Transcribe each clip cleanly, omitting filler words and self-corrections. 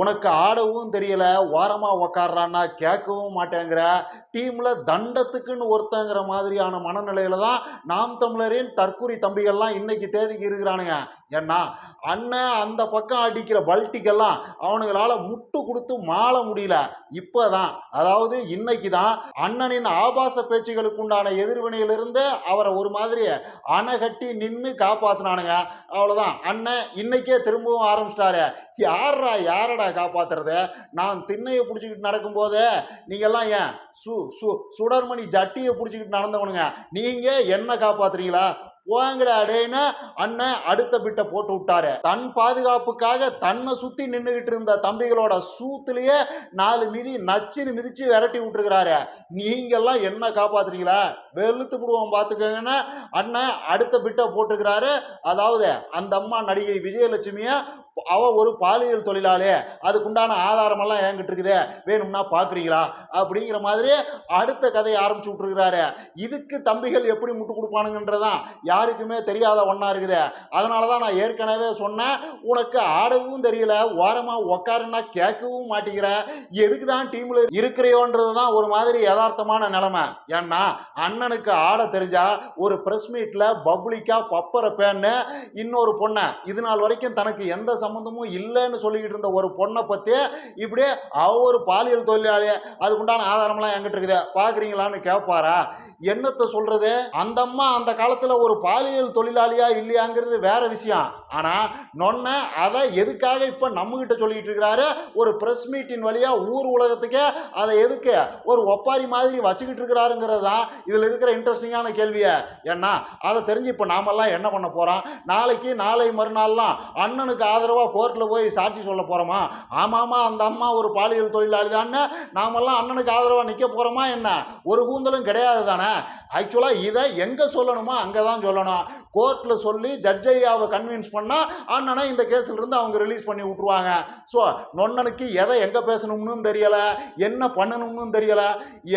உனக்கு ஆடவும் தெரியல, ஓரமா உக்காடுறான்னா கேட்கவும் மாட்டேங்கிற, டீம்ல தண்டத்துக்குன்னு ஒருத்தங்கிற மாதிரியான மனநிலையில தான் நாம் தமிழரின் தற்குறி தம்பிகள்லாம் இன்னைக்கு தேதிக்கு இருக்கிறானுங்க. ஏன்னா அண்ணன் அந்த பக்கம் அடிக்கிற பல்ட்டிக்கெல்லாம் அவனுங்களால முட்டு கொடுத்து மாள முடியல. இப்பதான், அதாவது இன்னைக்கு தான் அண்ணனின் ஆபாச பேச்சுகளுக்கு உண்டான எதிர்வினையிலிருந்து அவரை ஒரு மாதிரி அணைகட்டி நின்று காப்பாத்தினானுங்க. அவ்வளவுதான், அண்ணன் இன்னைக்கே திரும்பவும் ஆரம்பிச்சிட்டாரு. யாரடா காப்பாத்துறது? நான் திண்ணையை பிடிச்சிக்கிட்டு நடக்கும்போது நீங்கெல்லாம் ஏன் சுடர்மணி ஜட்டியை பிடிச்சிக்கிட்டு நடந்தவனுங்க, நீங்க என்ன காப்பாத்துறீங்களா? போங்கடா அடேன்னு அண்ணன் அடுத்த பிட்டை போட்டு விட்டாரு. தன் பாதுகாப்புக்காக தன்னை சுத்தி நின்றுகிட்டு இருந்த தம்பிகளோட சூத்துலயே 4 மிதி நச்சுன்னு மிதிச்சு விரட்டி விட்டுருக்கிறாரு. நீங்கெல்லாம் என்ன காப்பாத்துறீங்களா? வெளுத்து விடுவோம் பாத்துக்கங்கன்னு அண்ணன் அடுத்த பிட்டை போட்டுக்கிறாரு. அதாவது அந்த அம்மா நடிகை விஜயலட்சுமிய அவ ஒரு பாலியல் தொழிலாளி, அதுக்குண்டான ஆதாரமெல்லாம் என்கிட்ட இருக்குது, வேணும்னா பாக்குறீங்களா அப்படிங்கிற மாதிரி அடுத்த கதையை ஆரம்பிச்சு விட்டுருக்கிறாரு. இதுக்கு தம்பிகள் எப்படி முட்டு கொடுப்பானுங்கன்றதான் யாருக்குமே தெரியாத ஒன்றா இருக்குது. அதனால தான் நான் ஏற்கனவே சொன்னேன், உனக்கு ஆடவும் தெரியல, ஓரமாக உக்காருன்னா கேட்கவும் மாட்டேங்கிற, எதுக்கு தான் டீமில் இருக்கிறியோன்றது தான் ஒரு மாதிரி யதார்த்தமான நிலைமை. ஏன்னா அண்ணனுக்கு ஆட தெரிஞ்சா ஒரு ப்ரெஸ் மீட்டில் பப்ளிக்காக பப்பரப்பேன்னு இன்னொரு பொண்ணை, இது நாள் வரைக்கும் தனக்கு எந்த சம்மந்தமும் இல்லைன்னு சொல்லிக்கிட்டு இருந்த ஒரு பொண்ணை பற்றி இப்படியே ஒரு பாலியல் தொழிலாளி, அதுக்குண்டான ஆதாரம்லாம் என்கிட்ட இருக்குது, பார்க்குறீங்களான்னு கேட்பாரா? என்னத்தை சொல்கிறது? அந்த அம்மா அந்த காலத்தில் ஒரு பாலியல் தொழிலாளியா இல்லையாங்கிறது வேற விஷயம். ஆனால் நொன்ன அதை எதுக்காக இப்போ நம்மகிட்ட சொல்லிக்கிட்டு இருக்கிறாரு? ஒரு ப்ரெஸ் மீட்டின் வழியாக ஊர் உலகத்துக்கே அதை எதுக்கு ஒரு ஒப்பாரி மாதிரி வச்சுக்கிட்டு இருக்கிறாருங்கிறது தான் இதில் இருக்கிற இன்ட்ரெஸ்டிங்கான கேள்வியை. ஏன்னா அதை தெரிஞ்சு இப்போ நாமெல்லாம் என்ன பண்ண போகிறோம்? நாளை மறுநாள்லாம் அண்ணனுக்கு ஆதரவாக கோர்ட்டில் போய் சாட்சி சொல்ல போகிறோமா? ஆமாமா அந்த அம்மா ஒரு பாலியல் தொழிலாளி தான் நாமெல்லாம் அண்ணனுக்கு ஆதரவாக நிற்க போகிறோமா? என்ன ஒரு கூந்தலும் கிடையாது தானே. ஆக்சுவலாக இதை எங்கே சொல்லணுமோ அங்கே தான் சொல்லணும். கோர்ட்டில் சொல்லி ஜட்ஜையாவை கன்வின்ஸ் பண்ணால் அண்ணனை இந்த கேஸில் இருந்து அவங்க ரிலீஸ் பண்ணி விட்ருவாங்க. ஸோ நொன்னனுக்கு எதை எங்கே பேசணும்னு தெரியலை, என்ன பண்ணணும்னு தெரியலை,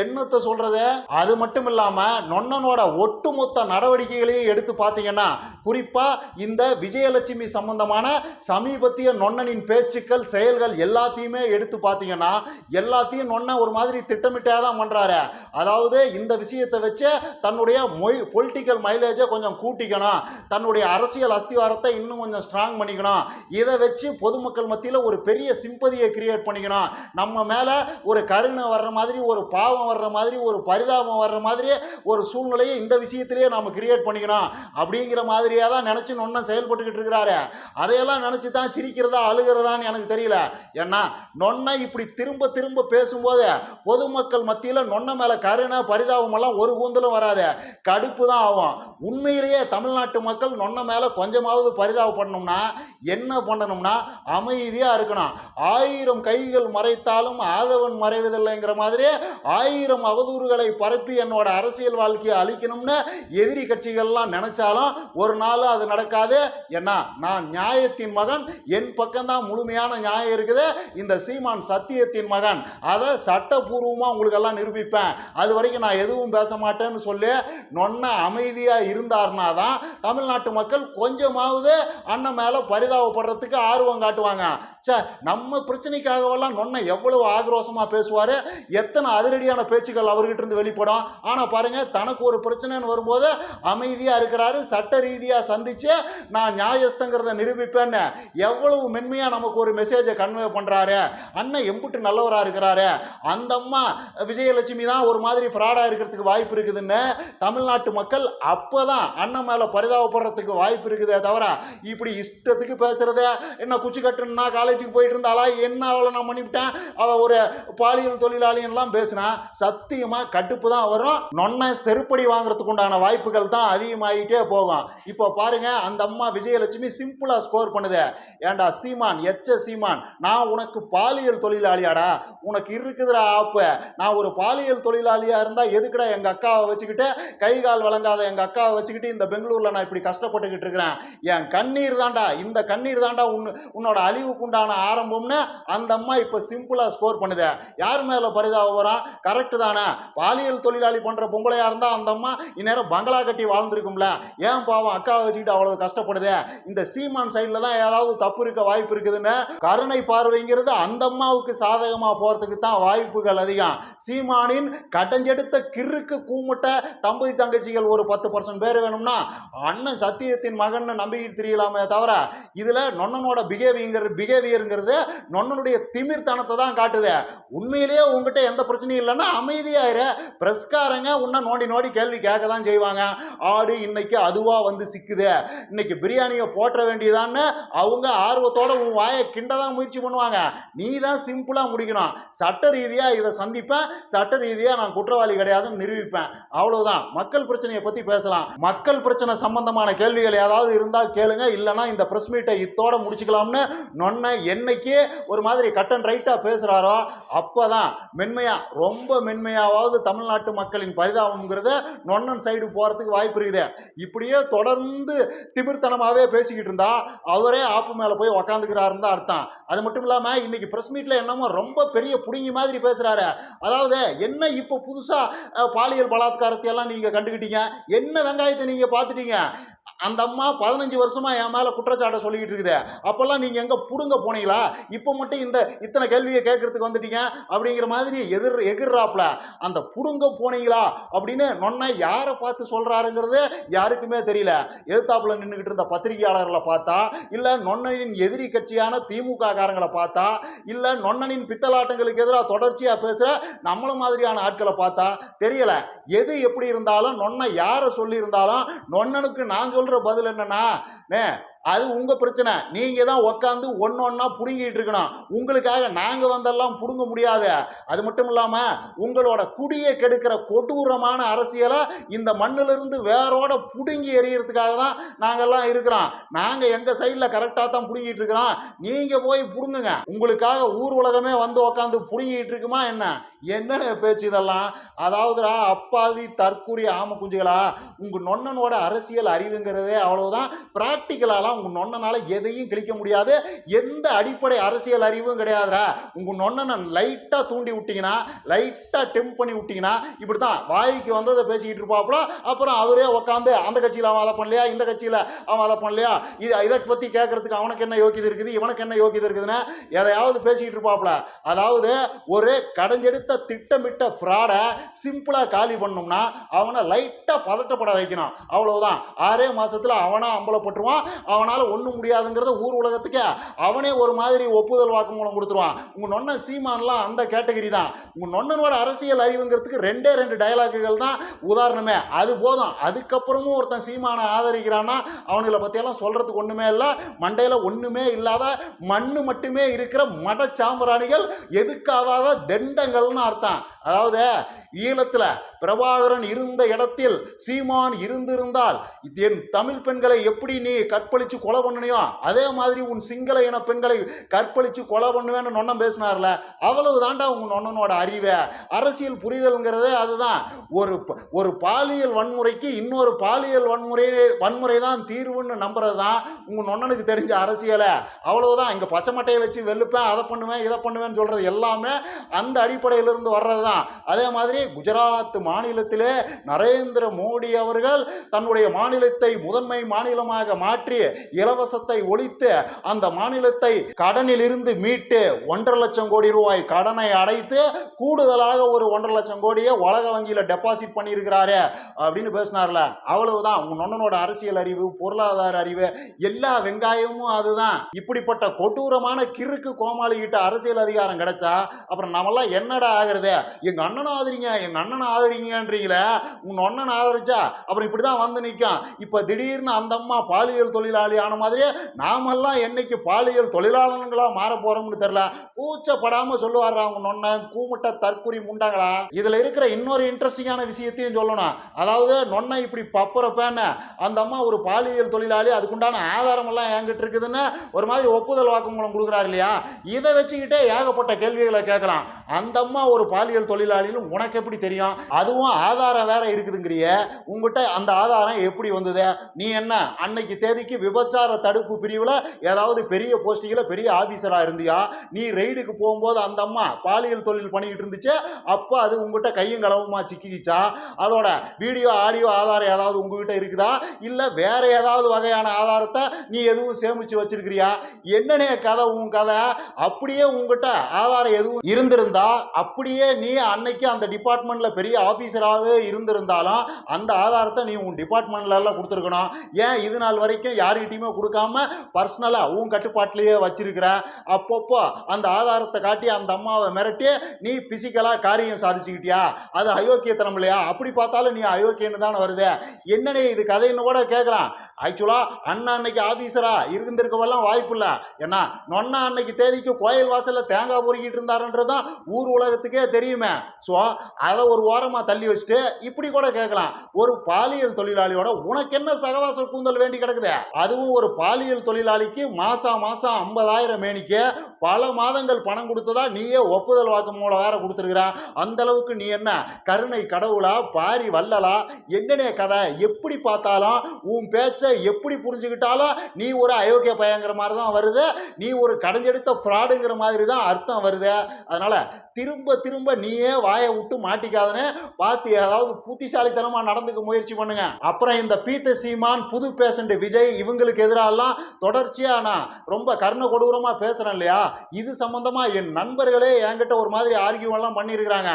என்னத்தை சொல்கிறது? அது மட்டும் இல்லாமல் நொன்னனோட ஒட்டுமொத்த நடவடிக்கைகளையும் எடுத்து பார்த்தீங்கன்னா, குறிப்பாக இந்த விஜயலட்சுமி சம்பந்தமான சமீபத்திய நொன்னனின் பேச்சுக்கள் செயல்கள் எல்லாத்தையுமே எடுத்து பார்த்தீங்கன்னா, எல்லாத்தையும் நொன்ன ஒரு மாதிரி திட்டமிட்டே தான் பண்ணுறாரு. அதாவது இந்த விஷயத்தை வச்சு தன்னுடைய பொலிட்டிக்கல் மைலேஜை கொஞ்சம் கூட்டிக்கணும், தன்னுடைய அரசியல் அஸ்திவாரத்தை இன்னும் கொஞ்சம் ஸ்ட்ராங் பண்ணிக்கணும், இதை வச்சு பொதுமக்கள் மத்தியில் ஒரு பெரிய சிம்பதியை கிரியேட் பண்ணிக்கணும், நம்ம மேலே ஒரு கருணை வர்ற மாதிரி, ஒரு பாவம் வர்ற மாதிரி, ஒரு பரிதாபம் வர்ற மாதிரி ஒரு சூழ்நிலையை இந்த விஷயத்திலேயே நாம் கிரியேட் பண்ணிக்கணும் அப்படிங்கிற மாதிரியாக தான் நினச்சி நொன்ன செயல்பட்டுக்கிட்டு இருக்கிறாரு. அதையெல்லாம் நினச்சி தான் சிரிக்கிறதா அழுகிறதான்னு எனக்கு தெரியல. ஏன்னா நொன்னை இப்படி திரும்ப திரும்ப பேசும்போது பொதுமக்கள் மத்தியில் நொன்ன மேலே கருணை பரிதாபம் எல்லாம் ஒரு கூந்தலும் வராது, கடுப்பு தான் ஆகும். உண்மையிலேயே தமிழ்நாட்டு மக்கள் நொன்ன மேலே கொஞ்சமாவது பரிதாபப்படணும்னா என்ன பண்ணணும்னா அமைதியாக இருக்கணும். 1000 கைகள் மறைத்தாலும் ஆதவன் மறைவதில்லைங்கிற மாதிரி 1000 அவதூறுகளை பரப்பி என்னோட அரசியல் வாழ்க்கையை அழிக்கணும்னு எதிரி கட்சிகள்லாம் நினைச்சாலும் ஒரு நாள் அது நடக்காது. ஏன்னா நான் நியாயத்தின் மகன், என் பக்கம்தான் முழுமையான நியாயம் இருக்குது. இந்த சீமான் சத்தியத்தின் மகன், அதை சட்டபூர்வமாக உங்களுக்கு எல்லாம் நிரூபிப்பேன், அது வரைக்கும் நான் எதுவும் பேச மாட்டேன்னு சொல்லி நொன்ன அமைதியாக இருந்தார்னா தான் தமிழ்நாட்டு மக்கள் கொஞ்சமாவது அண்ணன் மேலே பரிதாபப்படுறதுக்கு ஆர்வம் காட்டுவாங்க. நம்ம பிரச்சனைக்காகவெல்லாம் நொன்ன எவ்வளவு ஆக்ரோஷமாக பேசுவார், எத்தனை அதிரடியான பேச்சுக்கள் அவர்கிட்ட இருந்து வெளிப்படும். ஆனால் பாருங்க, தனக்கு ஒரு பிரச்சனைன்னு வரும்போது அமைதியாக இருக்கிறாரு, சட்ட ரீதியாக சந்திச்சு நான் நியாயஸ்தங்கிறத நிரூபிப்பேன்னு எவ்வளவு மென்மையாக நமக்கு ஒரு மெசேஜை கன்வே பண்ணுறாரு. அண்ணன் எம்புட்டு நல்லவராக இருக்கிறாரு. அந்த அம்மா விஜயலட்சுமி தான் ஒரு மாதிரி ஃப்ராடாக இருக்கிறதுக்கு வாய்ப்பு இருக்குதுன்னு தமிழ்நாட்டு மக்கள் அப்போதான் அண்ணன் மேலே பரிதாபப்படுறதுக்கு வாய்ப்பு இருக்குதே தவிர, இப்படி இஷ்டத்துக்கு பேசுறத, என்ன குச்சி கட்டுன்னா காலேஜுக்கு போயிட்டு இருந்தாலா, என்ன அவளை நான் பண்ணிவிட்டேன், அவள் ஒரு பாலியல் தொழிலாளியெல்லாம் பேசினா சத்தியமாக கட்டுப்பு தான் வரும். நொன்ன செருப்படி வாங்குறதுக்கு உண்டான வாய்ப்புகள் தான் அதிகமாகிட்டே போகும். இப்போ பாருங்க, அந்த அம்மா விஜயலட்சுமி சிம்பிளாக ஸ்கோர் பண்ணுது. ஏண்டா சீமான், சீமான், நான் உனக்கு பாலியல் தொழிலாளியாடா? உனக்கு இருக்குதுடா ஆப்பு. நான் ஒரு பாலியல் தொழிலாளியாக இருந்தால் எதுக்குடா எங்கள் அக்காவை வச்சுக்கிட்டு, கை கால் வழங்காத எங்கள் அக்காவை வச்சுக்கிட்டு இந்த பெங்களூரில் நான் இப்படி கஷ்டப்பட்டுக்கிட்டு இருக்கிறேன்? என் கண் கண்ணீர் தாண்டா, இந்த கண்ணீர் தாண்டா உன்னோட அழிவுக்குண்டான ஆரம்பம்னு அந்த அம்மா இப்ப சிம்பிளா ஸ்கோர் பண்ணுது. யார் மேல பரிதாபம் வரும்? கரெக்ட் தானே? பாலியல் தொழிலாளி பண்ற பொம்பளையா இருந்தா அந்த அம்மா இந்நேரம் பங்களா கட்டி வாழ்ந்துருக்கும்ல. ஏன் பாவம் அக்காவை வச்சுக்கிட்டு அவ்வளவு கஷ்டப்படுது? இந்த சீமான் சைட்ல தான் ஏதாவது தப்பு இருக்க வாய்ப்பு இருக்குதுன்னு கருணை பார்வைங்கிறது அந்த அம்மாவுக்கு சாதகமா போறதுக்கு தான் வாய்ப்புகள் அதிகம். சீமானின் கடஞ்செடுத்த கிறுக்கு கூமுட்ட தம்பதி தங்கச்சிகள் ஒரு 10% பேர் வேணும்னா அண்ணன் சத்தியத்தின் மகன் நம்பிக்கிட்டு தெரியலாமே தவிர இதுல நொன்னனோட பிஹேவியருங்கிறது நொன்னனுடைய திமிர்த்தனத்தை தான் காட்டுது. உண்மையிலேயே உங்ககிட்ட எந்த பிரச்சனையும் இல்லைன்னா அமைதியாயிரு. பிரஸ்காரங்க உன்ன நோண்டி நோண்டி கேள்வி கேட்க தான் செய்வாங்க. ஆடு இன்னைக்கு அதுவா வந்து சிக்குது, இன்னைக்கு பிரியாணியை போற்ற வேண்டியதான்னு அவங்க ஆர்வத்தோட உன் வாயை கிண்டதான் முயற்சி பண்ணுவாங்க. நீ தான் சிம்பிளா முடிக்கணும். சட்ட ரீதியா இதை சந்திப்பேன், சட்ட ரீதியா நான் குற்றவாளி கிடையாதுன்னு நிரூபிப்பேன். அவ்வளவுதான். மக்கள் பிரச்சனையை பத்தி பேசலாம். மக்கள் பிரச்சனை சம்பந்தமான கேள்விகள் ஏதாவது இருந்தா கேளுங்க, இல்லைன்னா இந்த பிரஸ் மீட்டை இத்தோட முடிச்சுக்கலாம்னு நொன்ன என்னைக்கு ஒரு மாதிரி கட் அண்ட் ரைட்டா பேசுறாரோ அப்பதான் மென்மையா, ரொம்ப மென்மையாவது தமிழ்நாட்டு மக்களின் பரிதாபம்ங்கிறது நொன்னன் சைடு போறதுக்கு வாய்ப்பு இருக்குது. இப்படியே தொடர்ந்து திமிர்த்தனமாவே பேசிக்கிட்டு இருந்தா அவரே ஆப்பு மேல போய் உக்காந்துக்கிறாருன்னு தான் அர்த்தம். அது மட்டும் இல்லாம இன்னைக்கு பிரஸ் மீட்ல என்னமோ ரொம்ப பெரிய புடுங்கி மாதிரி பேசுறாரு. அதாவது என்ன இப்ப புதுசா பாலியல் பலாத்காரத்தை எல்லாம் நீங்க கண்டுக்கிட்டீங்க, என்ன வெங்காயத்தை நீங்க பாத்துட்டீங்க? அந்த அம்மா 15 வருஷமா என் மேல குற்றச்சாட்டை சொல்லிக்கிட்டு இருக்குது. அப்பெல்லாம் நீங்க எங்க புடுங்க போனீங்களா? இப்ப மட்டும் இத்தனை கேள்வியை கேட்கறதுக்கு வந்துட்டீங்க அப்படிங்கிற மாதிரி எகிர்றாப்ல. அந்த புடுங்க போனீங்களா அப்படின்னு நொன்ன யாரை பார்த்து சொல்றாருங்கிறது யாருக்குமே தெரியல. எதிர்த்தாப்புல நின்றுகிட்டு இருந்த பத்திரிகையாளர்களை பார்த்தா, இல்ல நொன்னனின் எதிரி கட்சியான திமுக காரங்களை பார்த்தா, இல்ல நொன்னனின் பித்தலாட்டங்களுக்கு எதிராக தொடர்ச்சியா பேசுற நம்மள மாதிரியான ஆட்களை பார்த்தா தெரியல. எது எப்படி இருந்தாலும் நொன்ன யாரை சொல்லி இருந்தாலும் நொன்னனுக்கு நான் சொல்ற பதில் என்னன்னா, அது உங்க பிரச்சனை. நீங்க தான் உக்காந்து ஒன்னொன்னா புடுங்கிட்டு இருக்கணும். உங்களுக்காக நாங்க வந்தெல்லாம் புடுங்க முடியாது. அது மட்டும் இல்லாம உங்களோட குடியை கெடுக்கிற கொடூரமான அரசியலை இந்த மண்ணிலிருந்து வேரோட புடுங்கி எறியறதுக்காக தான் நாங்கெல்லாம் இருக்கிறோம். நாங்க எங்க சைட்ல கரெக்டா தான் புடுங்கிட்டு இருக்கிறோம். நீங்க போய் புடுங்குங்க. உங்களுக்காக ஊர் உலகமே வந்து உக்காந்து புடுங்கிட்டு இருக்குமா என்ன? என்னென்ன பேச்சு இதெல்லாம்? அதாவதுடா அப்பாவி தற்கூரிய ஆம குஞ்சுகளா, உங்க நொன்னனோட அரசியல் அறிவுங்கிறதே அவ்வளவுதான். பிராக்டிக்கலாலாம் உங்க நொன்னனால எதையும் கிழிக்க முடியாது. எந்த அடிப்படை அரசியல் அறிவும் கிடையாதுடா. உங்க நொன்னனை லைட்டா தூண்டி விட்டீங்கன்னா, லைட்டா டெம்ப் பண்ணி விட்டீங்கன்னா இப்படித்தான் வாய்க்கு வந்ததை பேசிக்கிட்டு இருப்பாப்புல. அப்புறம் அவரே உட்காந்து அந்த கட்சியில் அவன் அதை பண்ணலையா, இந்த கட்சியில் அவன் அதை பண்ணலையா, இதை பத்தி கேட்கறதுக்கு அவனுக்கு என்ன யோக்கியது இருக்குது, இவனுக்கு என்ன யோக்கியது இருக்குதுன்னு எதையாவது பேசிக்கிட்டு இருப்பாப்புல. அதாவது ஒரு கடைஞ்செடுத்த திட்டமிட்ட ஃப்ராடை சிம்பிளா காலி பண்ணோம்னா அவனை லைட்டா பதட்டப்பட வைக்கணும். அவ்வளவுதான். 6 மாசத்துல அவனா அம்பலப்பட்டுருவான். அவனால ஒண்ணும் முடியாதுங்கிறத ஊர் உலகத்துக்கு அவனே ஒரு மாதிரி ஒப்புதல் வாக்குமூலம் கொடுத்துருவான். உங்க நொன்ன சீமான்லாம் அந்த கேட்டகரி தான். உங்க நொன்னனோட அரசியல் அறிவுங்கிறதுக்கு 2 டயலாக்குகள் தான் உதாரணமே. அது போதும். அதுக்கப்புறமும் ஒருத்தன் சீமானை ஆதரிக்கிறான்னா அவனுங்களை பத்தியெல்லாம் சொல்றதுக்கு ஒண்ணுமே இல்லை. மண்டையில ஒண்ணுமே இல்லாத மண்ணு மட்டுமே இருக்கிற மடச்சாம்பிராணிகள், எதுக்காவாத தெண்டங்கள்னு அர்த்தம். அதாவது ஈழத்துல பிரபாகரன் இருந்த இடத்தில் சீமான் இருந்திருந்தால் என் தமிழ் பெண்களை எப்படி நீ கற்பழிச்சு கொலை பண்ணனியோ அதே மாதிரி உன் சிங்கள இன பெண்களை கற்பழிச்சு கொலை பண்ணுவேன்னு நொன்னம் பேசினார்ல, அவ்வளவு தாண்டா உங்க நொன்னனோட அறிவை. அரசியல் புரிதல்ங்கிறதே அதுதான். ஒரு பாலியல் வன்முறைக்கு இன்னொரு பாலியல் வன்முறை தான் தீர்வுன்னு நம்புறது தான் உங்க நொன்னனுக்கு தெரிஞ்ச அரசியலை. அவ்வளவுதான். இங்க பச்சை மட்டையை வச்சு வெளுப்பேன், அதை பண்ணுவேன், இதை பண்ணுவேன்னு சொல்றது எல்லாமே அந்த அடிப்படையிலிருந்து வர்றது தான். அதே மாதிரி குஜராத் மாநிலத்திலே நரேந்திர மோடி அவர்கள் தன்னுடைய மாநிலத்தை முதன்மை மாநிலமாக மாற்றி இலவசத்தை ஒழித்து அந்த மாநிலத்தை கடனில் இருந்து மீட்டு 1.5 லட்சம் கோடி ரூபாய் கடனை அடைத்து கூடுதலாக ஒரு 1.5 லட்சம் கோடியை உலக வங்கியில டெபாசிட் பண்ணியிருக்கிறாரு அப்படின்னு பேசினார்ல. அவ்வளவுதான். உங்க நொன்னனோட அரசியல் அறிவு, பொருளாதார அறிவு, எல்லா வெங்காயமும் அதுதான். இப்படிப்பட்ட கொடூரமான கிறுக்கு கோமாளி கிட்ட அரசியல் அதிகாரம் கிடைச்சா அப்புறம் நம்மெல்லாம் என்னடா ஆகுறது? எங்க அண்ணனை ஆதரிங்க, எங்க அண்ணனை ஆதரிங்கன்றீங்களே, உங்க அண்ணனை ஆதரிச்சா அப்புறம் இப்படிதான் வந்து நிற்கும். இப்ப திடீர்னு அந்த அம்மா பாலியல் தொழிலாளி ஆன மாதிரியே நாமெல்லாம் என்னைக்கு பாலியல் தொழிலாளர்களா மாற போறோம்னு தெரியல. கூச்சப்படாம சொல்லுவாரு அவங்க நொன்ன கூமுட்ட தற்குறி முண்டாங்களா. இதுல இருக்கிற இன்னொரு இன்ட்ரெஸ்டிங்கான விஷயத்தையும் சொல்லணும். அதாவது நொன்ன இப்படி பப்புறப்பேன்னு அந்த அம்மா ஒரு பாலியல் தொழிலாளி, அதுக்குண்டான ஆதாரம் எல்லாம் என்கிட்ட இருக்குதுன்னு ஒரு மாதிரி ஒப்புதல் வாக்குமூலம் கொடுக்குறாரு இல்லையா? இதை வச்சுக்கிட்டே ஏகப்பட்ட கேள்விகளை கேட்கலாம். அந்த அம்மா ஒரு பாலியல் தொழிலாளின்னு உனக்கு எப்படி தெரியும்? அதுவும் ஆதாரம் வேற இருக்குதுங்கிறிய. உங்ககிட்ட அந்த ஆதாரம் எப்படி வந்தது? நீ என்ன அன்னைக்கு தேதிக்கு விபச்சார தடுப்பு பிரிவுல ஏதாவது பெரிய போஸ்டிங்ல பெரிய ஆபீசரா இருந்தியா? நீ ரெய்டுக்கு போகும்போது அந்த அம்மா பாலியல் தொழில் பண்ணிட்டு இருந்துச்சு, அப்ப அது உங்ககிட்ட கையும் களவுமா சிக்கிச்சா? அதோட வீடியோ ஆடியோ ஆதாரம் ஏதாவது உங்ககிட்ட இருக்குதா? இல்ல வேற ஏதாவது வகையான ஆதாரத்தை நீ எதுவும் சேமிச்சு வச்சிருக்கிறியா? என்னனே கதை உன் கதை? அப்படியே உங்ககிட்ட ஆதாரம் எதுவும் இருந்திருந்தா, அப்படியே நீ அன்னைக்கு அந்த டிபார்ட்மெண்ட்ல பெரிய ஆபீசராகவே இருந்திருந்தாலும் அந்த ஆதாரத்தை நீ உன் டிபார்ட்மெண்ட்ல எல்லாம் கொடுத்துருக்கணும். ஏன் இது நாள் வரைக்கும் யாருக்கிட்டையுமே கொடுக்காம பர்சனலா உன் கட்டுப்பாட்டிலேயே வச்சிருக்கிற? அப்பப்போ அந்த ஆதாரத்தை காட்டி அந்த அம்மாவை மிரட்டி நீ பிசிக்கலா காரியம் சாதிச்சுக்கிட்டியா? அது அயோக்கியத்தனம் இல்லையா? அப்படி பார்த்தாலும் நீ அயோக்கியன்னு தானே வருது. என்னனே இது கதைன்னு கூட கேட்கலாம். ஆக்சுவலா அண்ணா அன்னைக்கு ஆபீசரா இருந்திருக்கவெல்லாம் வாய்ப்பு இல்லை. ஏன்னா நொன்னா அன்னைக்கு தேதிக்கு கோயில் வாசல்ல தேங்காய் பொறுக்கிட்டு இருந்தாருன்றதுதான் ஊர் உலகத்துக்கே தெரியுமே. ஸோ அதை ஒரு ஓரமா தள்ளி வச்சுட்டு இப்படி கூட கேட்கலாம், ஒரு பாலியல் தொழிலாளியோட உனக்கு என்ன சகவாச கூந்தல் வேண்டி கிடக்குது? அதுவும் ஒரு பாலியல் தொழிலாளிக்கு மாசம் 50,000 மேனிக்கு பல மாதங்கள் பணம் கொடுத்ததா நீயே ஒப்புதல் வாக்குமூலம் வேற கொடுத்துருக்கிற. அந்த அளவுக்கு நீ என்ன கருணை கடவுளா, பாரி வல்லலா? என்னனே கதை? எப்படி பார்த்தாலும் உன் பேச்சை எப்படி புரிஞ்சுக்கிட்டாலும் நீ ஒரு அயோக்கிய பயங்கிற மாதிரி தான் வருது. நீ ஒரு கடைஞ்செடுத்த ஃப்ராடுங்கிற மாதிரி தான் அர்த்தம் வருது. அதனால திரும்ப திரும்ப நீயே வாயை விட்டு மாட்டிக்காதனே பார்த்து ஏதாவது புத்திசாலித்தனமா நடந்துக்க முயற்சி பண்ணுங்க. அப்புறம் இந்த பீத்த சீமான், புது பேஷண்ட் விஜய் இவங்களுக்கு எதிராலாம் தொடர்ச்சியா நான் ரொம்ப கருணை கொடூரமா பேசுறேன் இல்லையா? இது சம்பந்தமா என் நண்பர்களே என்கிட்ட ஒரு மாதிரி ஆர்கியூ எல்லாம் பண்ணியிருக்கிறாங்க.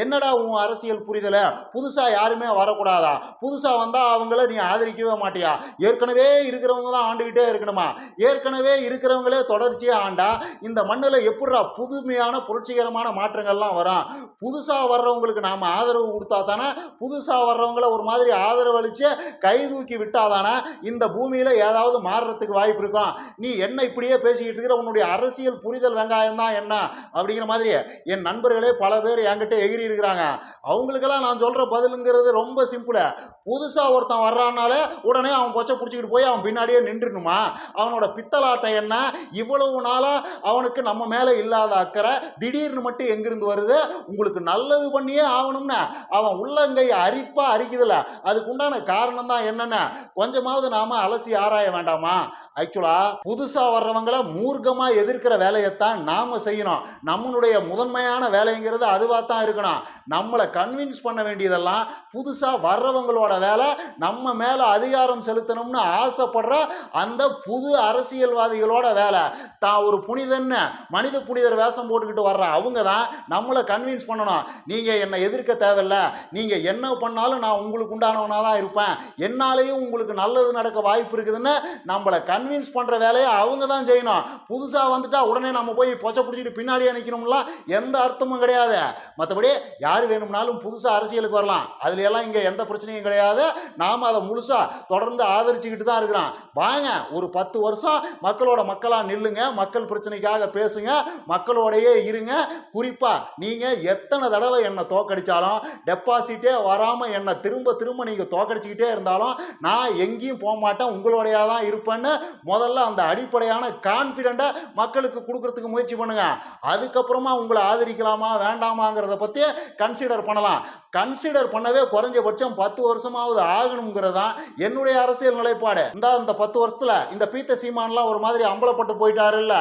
என்னடா உன் அரசியல் புரிதல? புதுசா யாருமே வரக்கூடாதா? புதுசா வந்தா அவங்கள நீ ஆதரிக்கவே மாட்டியா? ஏற்கனவே இருக்கிறவங்க தான் ஆண்டுகிட்டே இருக்கணுமா? ஏற்கனவே இருக்கிறவங்களே தொடர்ச்சியா ஆண்டா இந்த மண்ணில் எப்படிடா புதுமையான புரட்சிகரமான மாற்றங்கள்லாம் வரும்? புதுசா வர்றவங்களுக்கு நாம ஆதரவு கொடுத்தா தானே, புதுசா வர்றவங்கள ஒரு மாதிரி ஆதரவு அளிச்சு கை தூக்கி விட்டாதானே இந்த பூமியில ஏதாவது மாறுறதுக்கு வாய்ப்பு இருக்கும். நீ என்ன இப்படியே பேசிக்கிட்டு இருக்கிற? உன்னுடைய அரசியல் புரிதல் வெங்காயம் தான் என்ன அப்படிங்கிற மாதிரி என் நண்பர்களே பல பேர் என்கிட்ட எகிரி இருக்கிறாங்க. அவங்களுக்கெல்லாம் நான் சொல்ற பதிலுங்கிறது ரொம்ப சிம்பிள். புதுசா ஒருத்தன் வர்றானாலே உடனே அவன் கொச்சை பிடிச்சிக்கிட்டு போய் அவன் பின்னாடியே நின்றுணுமா? அவனோட பித்தலாட்டம் என்ன? இவ்வளவு நாளா அவனுக்கு நம்ம மேல இல்லாத அக்கறை திடீர்னு மட்டும் எங்கிருந்து வருது? உங்களுக்கு நல்லது பண்ணியே ஆகணும்னு அவன் உள்ளங்கை அரிப்பா அரிக்குதுல, அதுக்கு உண்டான காரணம் தான் என்னன்னு கொஞ்சமாவது நாம அலசி ஆராய வேண்டாமா? ஆக்சுவலா புதுசா வர்றவங்களை மூர்க்கமா எதிர்க்கிற வேலையைத்தான் நாம செய்யணும். நம்மளுடைய முதன்மையான வேலைங்கிறது அதுவா தான் இருக்கணும். நம்மளை கன்வின்ஸ் பண்ண வேண்டியதெல்லாம் புதுசா வர்றவங்களோட வேலை. நம்ம மேல அதிகாரம் செலுத்தணும்னு ஆசைப்படுற அந்த புது அரசியல்வாதிகளோட வேலை. தான் ஒரு புனிதன்னு மனித புனிதர் வேஷம் போட்டுக்கிட்டு வர்ற அவங்க தான் நம்மளை கன்வின்ஸ் பண்ணணும். நீங்க என்னை எதிர்க்க தேவையில்லை, நீங்க என்ன பண்ணாலும் நான் உங்களுக்கு உண்டானவனா தான் இருப்பேன், என்னாலேயும் உங்களுக்கு நல்லது நடக்க வாய்ப்பு இருக்குதுன்னு நம்மளை கன்வின்ஸ் பண்ற வேலையை அவங்க தான் செய்யணும். புதுசா வந்துட்டா உடனே நம்ம போய் பொச்சை பிடிச்சிட்டு பின்னாடியே நிற்கணும்லாம் எந்த அர்த்தமும் கிடையாது. மற்றபடி யார் வேணும்னாலும் புதுசா அரசியலுக்கு வரலாம், அதுல எல்லாம் இங்க எந்த பிரச்சனையும் கிடையாது. நாம அதை முழுசா தொடர்ந்து ஆதரிச்சுக்கிட்டு தான் இருக்கிறோம். வாங்க ஒரு 10 வருஷம் மக்களோட மக்களா நில்லுங்க, மக்கள் பிரச்சனைக்காக பேசுங்க, மக்களோடையே இருங்க. குறிப்பா நீங்க எத்தனை தடவை என்னை தோக்கடிச்சாலும், டெபாசிட்டே வராம என்னை திரும்ப திரும்ப நீங்க தோக்கடிச்சுக்கிட்டே இருந்தாலும் நான் எங்கேயும் போக மாட்டேன், உங்களோடையா தான் இருப்பேன்னு முதல்ல அந்த அடிப்படையான கான்ஃபிடென்ட்டை மக்களுக்கு கொடுக்கறதுக்கு முயற்சி பண்ணுங்க. அதுக்கப்புறமா உங்களை ஆதரிக்கலாமா வேண்டாமாங்கிறத பத்தி கன்சிடர் பண்ணலாம். கன்சிடர் பண்ணவே குறைஞ்சபட்சம் 10 வருஷமாவது ஆகணுங்கிறது தான் என்னுடைய அரசியல் நிலைப்பாடு. இந்த 10 வருஷத்துல இந்த பீத்த சீமான்லாம் ஒரு மாதிரி அம்பலப்பட்டு போயிட்டாரு இல்ல?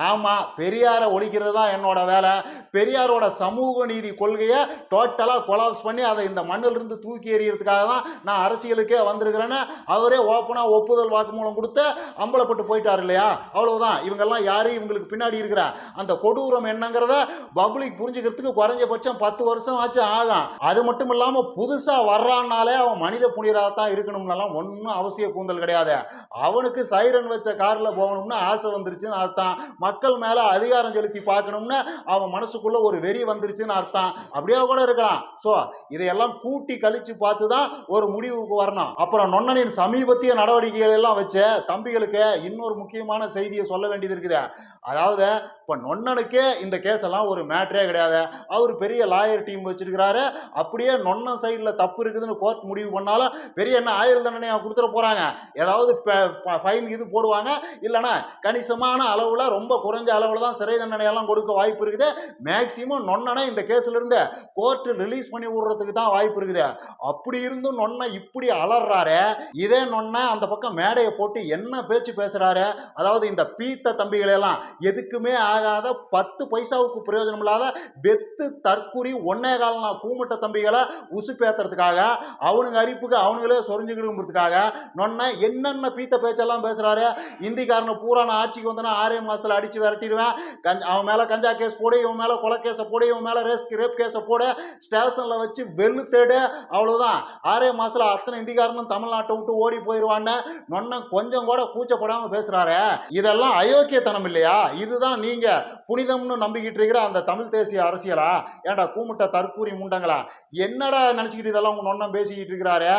ஆமா, பெரியாரை ஒழிக்கிறது தான் என்னோட வேலை. பெரியாரோட சமூக நீதி கொள்கையை டோட்டலா கொலாப்ஸ் பண்ணி அதை இந்த மண்ணிலிருந்து தூக்கி எறியறதுக்காக தான் நான் அரசியலுக்கே வந்திருக்கிறேன்னு அவரே ஓப்பனா ஒப்புதல் வாக்குமூலம் கொடுத்து அம்பலப்பட்டு போயிட்டார் இல்லையா? அவ்வளவுதான். இவங்கெல்லாம் யாரு? இவங்களுக்கு பின்னாடி இருக்கிற அந்த கொடூரம் என்னங்கிறத பப்ளிக் புரிஞ்சுக்கிறதுக்கு குறைஞ்சபட்சம் 10 வருஷம் ஆச்சு ஆகும். அது மட்டும் இல்லாம புதுசா வர்றான்னாலே அவன் மனித புனிதராகத்தான் இருக்கணும்னாலாம் ஒன்றும் அவசிய கூந்தல் கிடையாது. அவனுக்கு சைரன் வச்ச கார்ல போகணும்னு ஆசை வந்துருச்சுன்னு அர்த்தம். மக்கள் மேல அதிகாரம் செலுத்தி பார்க்கணும்னு அவன் மனசுக்குள்ள ஒரு வெறி வந்துருச்சுன்னு அர்த்தம். அப்படியே கூட இருக்கலாம். ஸோ இதையெல்லாம் கூட்டி கழிச்சு பார்த்து தான் ஒரு முடிவுக்கு வரணும். அப்புறம் நொன்னனின் சமீபத்திய நடவடிக்கைகள் எல்லாம் வச்சு தம்பிகளுக்கு இன்னொரு முக்கியமான செய்தியை சொல்ல வேண்டியது இருக்குது. அதாவது இப்போ நொண்ணனுக்கே இந்த கேஸ் எல்லாம் ஒரு மேட்டரே கிடையாது. அவர் பெரிய லாயர் டீம் வச்சிருக்கிறாரு. அப்படியே நொண்ணன் சைடில் தப்பு இருக்குதுன்னு கோர்ட் முடிவு பண்ணாலும் பெரிய என்ன ஆயுள் தண்டனையாக கொடுத்துட போகிறாங்க. ஏதாவது ஃபைன் இது போடுவாங்க, இல்லைன்னா கணிசமான அளவில் ரொம்ப குறைஞ்ச அளவில் தான் சிறை தண்டனையெல்லாம் கொடுக்க வாய்ப்பு இருக்குது. மேக்சிமம் நொண்ணனை இந்த கேஸ்ல இருந்து கோர்ட் ரிலீஸ் பண்ணி விடுறதுக்கு தான் வாய்ப்பு இருக்குது. அப்படி இருந்தும் நொண்ணை இப்படி அலறாரு. இதே நொண்ணை அந்த பக்கம் மேடையை போட்டு என்ன பேச்சு பேசுறாரு. அதாவது இந்த பீத்த தம்பிகளை எல்லாம் எதுக்குமே ஆகாத 10 பைசாவுக்கு பிரயோஜனம் இல்லாத வெத்து தற்குறி 1.25 கூமுட்ட தம்பிகளை உசுப்பேத்துறதுக்காக அவனுங்க அரிப்புக்கு அவனுங்களே சொரிஞ்சுக்கிடுங்கிறதுக்காக நொண்ணை என்னென்ன பீத்த பேச்செல்லாம் பேசுறாரு. இந்திக்காரனை பூரா நான் ஆட்சிக்கு வந்தேன்னா 6 மாசத்துல அடிச்சு விரட்டிடுவேன், அவன் மேல கஞ்சா கேஸ் போடு, இவன் மேல கொலை கேஸை போடு, இவன் மேல ரேப் கேஸை போடு, ஸ்டேஷன்ல வச்சு வெள்ளு தேடு, அவ்வளவுதான் 6 மாசத்துல அத்தனை இந்திக்காரனும் தமிழ்நாட்டை விட்டு ஓடி போயிடுவான்னு நொண்ண கொஞ்சம் கூட கூச்சப்படாம பேசுறாரு. இதெல்லாம் அயோக்கியத்தனம் இல்லையா? இதுதான் நீங்க புனிதம்னு நம்பிக்கிட்டு இருக்கிற அந்த தமிழ் தேசிய அரசியலா? ஏண்டா கூமுட்ட தற்கூரி முண்டங்களா, என்னடா நினைச்சுக்கிட்டு இதெல்லாம் உங்க நொண்ணம் பேசிக்கிட்டு இருக்கிறாரு.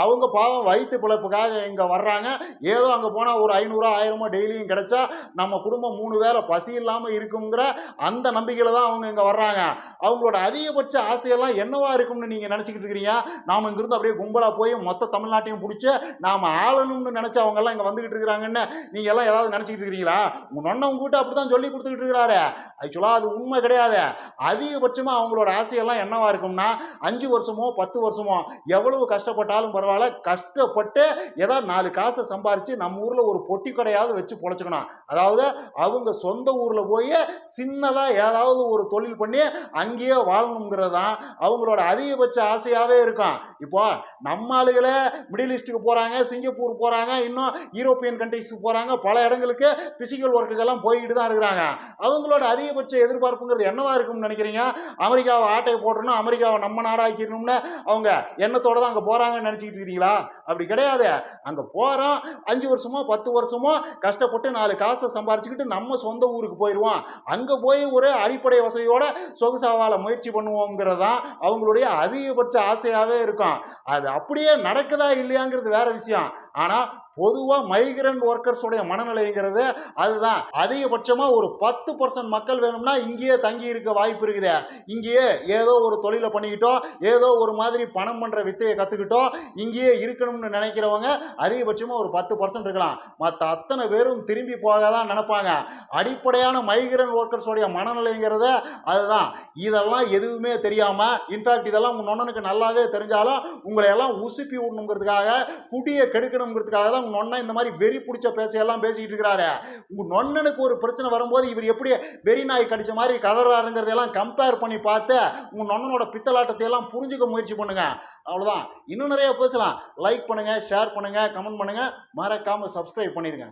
அவங்க பாவம் வயிற்று பிழைப்புக்காக இங்க வர்றாங்க. ஏதோ அங்க போனா ஒரு 500 1000 டெய்லியும் கிடைச்சா நம்ம குடும்பம் 3 வேளை பசி இல்லாம இருக்குங்கிற அந்த நம்பிக்கையில தான் அவங்க இங்க வர்றாங்க. அவங்களோட அதிகபட்ச ஆசையெல்லாம் என்னவா இருக்கும்னு நீங்க நினைச்சுக்கிட்டு இருக்கிறீங்க? நாம இங்கிருந்து அப்படியே கும்பலா போய் மொத்த தமிழ்நாட்டையும் பிடிச்சி நாம ஆளணும்னு நினைச்சு அவங்க எல்லாம் இங்க வந்துகிட்டு இருக்கிறாங்கன்னு நீங்க எல்லாம் ஏதாவது நினைச்சுக்கிட்டு இருக்கிறீங்களா? உங்க நொண்ண உங்ககிட்ட அப்படித்தான் சொல்லி கொடுத்துக்கிட்டு இருக்கிறாரு. ஆக்சுவலா அது உண்மை கிடையாது. அதிகபட்சமா அவங்களோட ஆசையெல்லாம் என்னவா இருக்கும்னா 5 வருஷமோ 10 வருஷமோ எவ்வளவு கஷ்டப்பட்டாலும் பரவாயில்ல, கஷ்டப்பட்டு ஏதாவது 4 காசை சம்பாரிச்சு நம்ம ஊர்ல ஒரு பொட்டி கடையாவது வச்சு பொழைச்சுக்கணும். அதாவது அவங்க சொந்த ஊர்ல போய் சின்னதா ஏதாவது ஒரு தொழில் பண்ணி அங்கேயே வாழணுங்கிறது தான் அவங்களோட அதிகபட்ச ஆசையாவே இருக்கும். இப்போ நம்ம ஆளுகளே மிடில் ஈஸ்டுக்கு போறாங்க, சிங்கப்பூர் போறாங்க, இன்னும் யூரோப்பியன் கண்ட்ரிஸ்க்கு போறாங்க, பல இடங்களுக்கு பிசிக்கல் ஒர்க்குக்கெல்லாம் போய்கிட்டு தான் இருக்கிறாங்க. அவங்களோட அதிகபட்ச எதிர்பார்ப்புங்கிறது என்னவா இருக்கும்னு நினைக்கிறீங்க? அமெரிக்காவை ஆட்டையை போட்டணும், அமெரிக்காவை நம்ம நாடாக்கிடணும்னு அவங்க எண்ணத்தோட தான் அங்கே போறாங்கன்னு நினைச்சிக்கிட்டு இருக்கிறீங்களா? அப்படி கிடையாது. அங்கே போகிறோம், 5 வருஷமோ 10 வருஷமோ கஷ்டப்பட்டு 4 காசை சம்பாரிச்சுக்கிட்டு நம்ம சொந்த ஊருக்கு போயிடுவோம். அங்கே போய் ஒரு அடிப்படை வசதியோட சொகுசா வாழ முயற்சி பண்ணுவோங்கிறது தான் அவங்களுடைய அதிகபட்ச ஆசையாகவே இருக்கும். அது அப்படியே நடக்குதா இல்லையாங்கிறது வேற விஷயம். ஆனால் பொதுவாக மைக்ரண்ட் ஒர்க்கர்ஸோடைய மனநிலைங்கிறது அதுதான். அதிகபட்சமாக ஒரு 10% மக்கள் வேணும்னா இங்கேயே தங்கி இருக்க வாய்ப்பு இருக்குது. இங்கேயே ஏதோ ஒரு தொழிலை பண்ணிக்கிட்டோ, ஏதோ ஒரு மாதிரி பணம் பண்ணுற வித்தையை கற்றுக்கிட்டோ இங்கேயே இருக்கணும்னு நினைக்கிறவங்க அதிகபட்சமாக ஒரு 10% இருக்கலாம். மற்ற அத்தனை பேரும் திரும்பி போக தான் நினைப்பாங்க. அடிப்படையான மைக்ரண்ட் ஒர்க்கர்ஸோடைய மனநிலைங்கிறது அதுதான். இதெல்லாம் எதுவுமே தெரியாமல், இன்ஃபேக்ட் இதெல்லாம் உங்கள் நொண்ணனுக்கு நல்லாவே தெரிஞ்சாலும் உங்களை எல்லாம் உசுப்பி விடணுங்கிறதுக்காக, குடியை கெடுக்கணுங்கிறதுக்காக தான் நொண்ணன் இந்த மாதிரி வெறி பிடிச்ச பேசையெல்லாம் பேசிக்கிட்டு இருக்கிறாரு. உங்க நொண்ணனுக்கு ஒரு பிரச்சனை வரும்போது இவர் எப்படி வெறி நாய் கடிச்ச மாதிரி கதறாருங்கிறதெல்லாம் கம்பேர் பண்ணி பார்த்து உங்க நொண்ணனோட பித்தலாட்டத்தை எல்லாம் புரிஞ்சுக்க முயற்சி பண்ணுங்க. அவ்வளவுதான். இன்னும் நிறைய பேசலாம். லைக் பண்ணுங்க, ஷேர் பண்ணுங்க, கமெண்ட் பண்ணுங்க, மறக்காம சப்ஸ்கிரைப் பண்ணிருங்க.